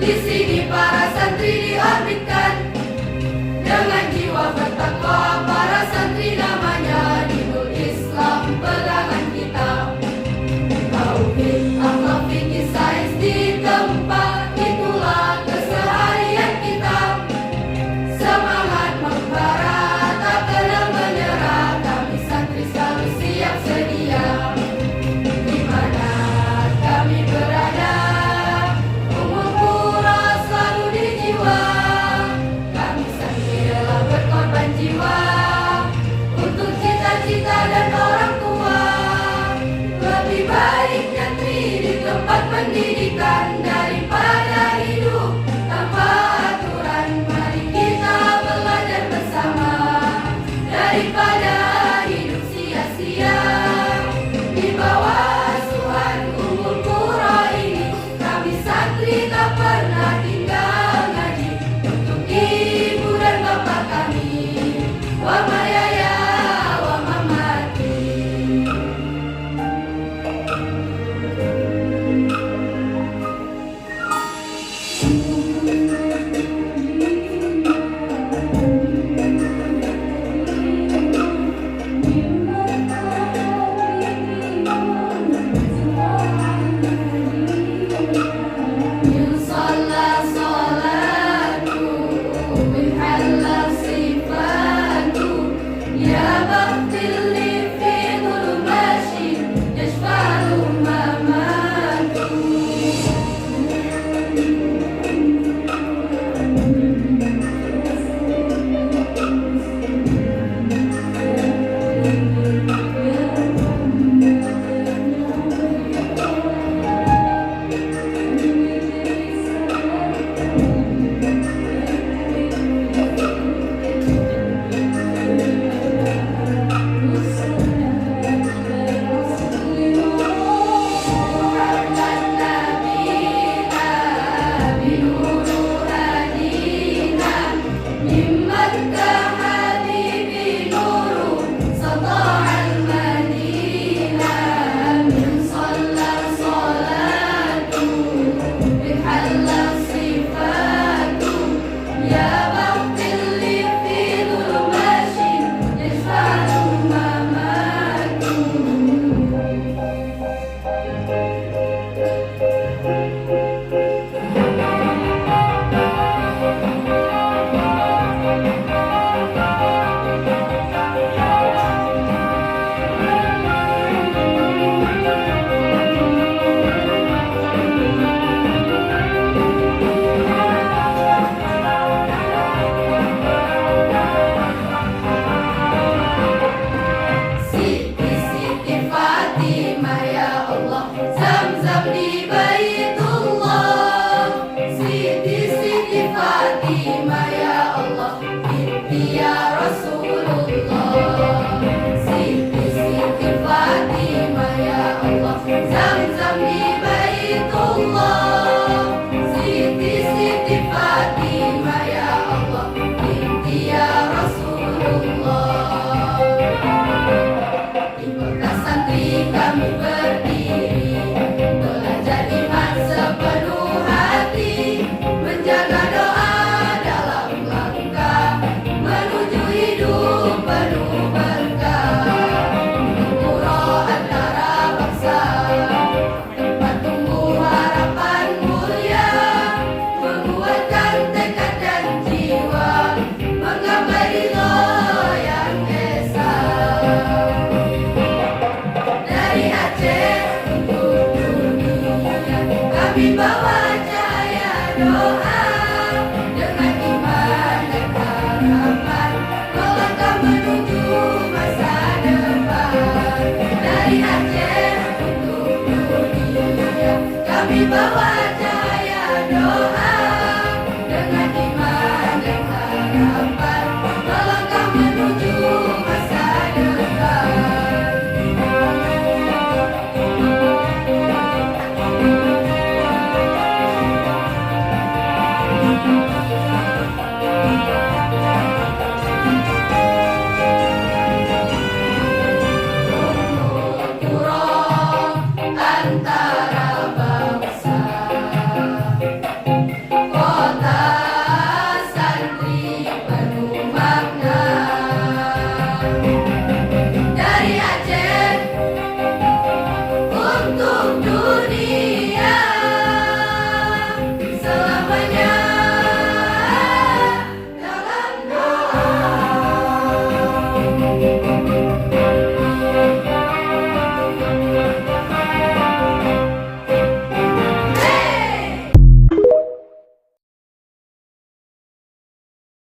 Di sini para santri diorbitkan dengan jiwa bertakwa. Para santri namanya di Nurul Islam, pegangan kita. Tauhid, akhlak, fikih, sains di tempat itulah keseharian kita. Semangat membara, tak kenal menyerah. Kami santri selalu siap sedia. Di mana kami berada, jiwa untuk cita-cita dan orang tua. Lebih baik nyantri di tempat pendidikan daripada hidup tanpa aturan. Mari kita belajar bersama daripada hidup sia-sia di bawah asuhan Ummul Qura ini. Kami santri tak pernah tinggal ngaji untuk ibu dan bapak kami. Wa mayaya wa mamati. Siti Fatimah ya Allah, Zam-Zam di bayi bawa cahaya doa dengan iman dan harapan melangkah menuju masa depan. Dari Aceh untuk dunia kami bawa